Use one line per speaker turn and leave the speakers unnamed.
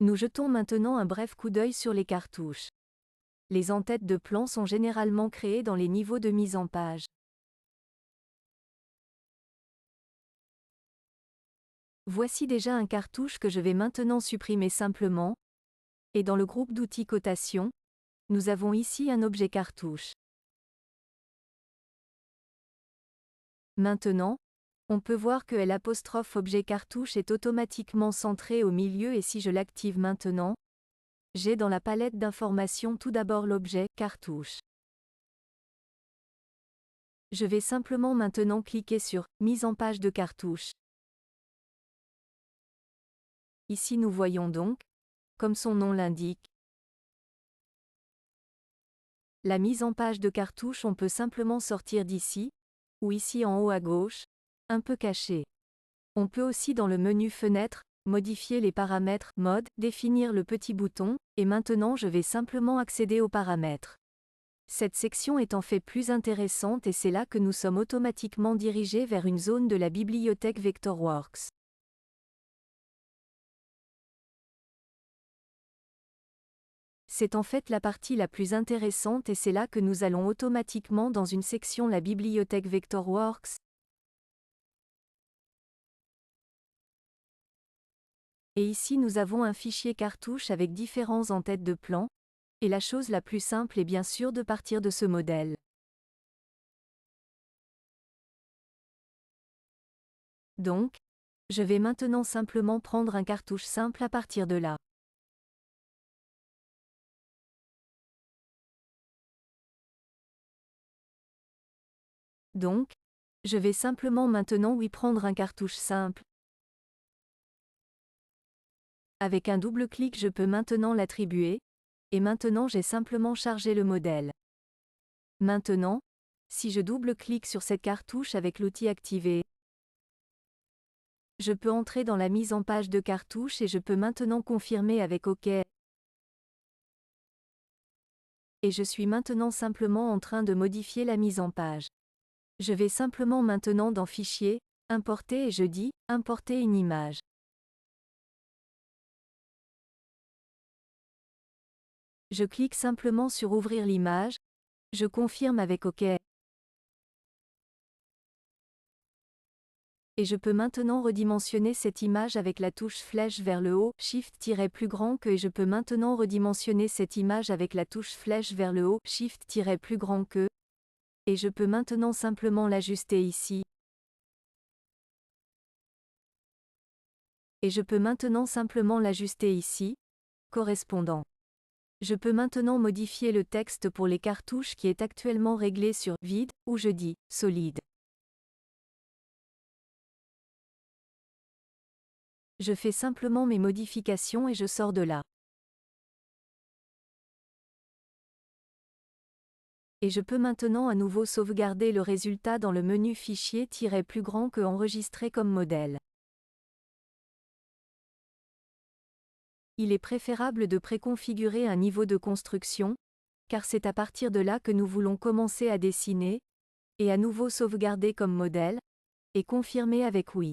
Nous jetons maintenant un bref coup d'œil sur les cartouches. Les en-têtes de plan sont généralement créées dans les niveaux de mise en page. Voici déjà un cartouche que je vais maintenant supprimer simplement. Et dans le groupe d'outils cotation, nous avons ici un objet cartouche. Maintenant, on peut voir que l'objet cartouche est automatiquement centré au milieu et si je l'active maintenant, j'ai dans la palette d'informations tout d'abord l'objet cartouche. Je vais simplement maintenant cliquer sur Mise en page de cartouche. Ici nous voyons donc, comme son nom l'indique, la mise en page de cartouche. On peut simplement sortir d'ici, ou ici en haut à gauche, un peu caché. On peut aussi dans le menu Fenêtre, modifier les paramètres Mode, définir le petit bouton, et maintenant je vais simplement accéder aux paramètres. Cette section est en fait plus intéressante et c'est là que nous sommes automatiquement dirigés vers une zone de la bibliothèque Vectorworks. C'est en fait la partie la plus intéressante et c'est là que nous allons automatiquement dans une section la bibliothèque Vectorworks. Et ici nous avons un fichier cartouche avec différents en-têtes de plan, et la chose la plus simple est bien sûr de partir de ce modèle. Donc, je vais maintenant simplement prendre un cartouche simple à partir de là. Donc, je vais simplement maintenant prendre un cartouche simple. Avec un double clic je peux maintenant l'attribuer, et maintenant j'ai simplement chargé le modèle. Maintenant, si je double-clique sur cette cartouche avec l'outil activé, je peux entrer dans la mise en page de cartouche et je peux maintenant confirmer avec OK. Et je suis maintenant simplement en train de modifier la mise en page. Je vais simplement maintenant dans Fichier, Importer et je dis Importer une image. Je clique simplement sur Ouvrir l'image, je confirme avec OK. Et je peux maintenant redimensionner cette image avec la touche flèche vers le haut, Shift-plus grand que et je peux maintenant redimensionner cette image avec la touche flèche vers le haut, Shift-plus grand que. Et je peux maintenant simplement l'ajuster ici. Et je peux maintenant simplement l'ajuster ici, correspondant. Je peux maintenant modifier le texte pour les cartouches qui est actuellement réglé sur vide, ou je dis solide. Je fais simplement mes modifications et je sors de là. Et je peux maintenant à nouveau sauvegarder le résultat dans le menu Fichier-plus grand que enregistrer comme modèle. Il est préférable de préconfigurer un niveau de construction, car c'est à partir de là que nous voulons commencer à dessiner, et à nouveau sauvegarder comme modèle, et confirmer avec oui.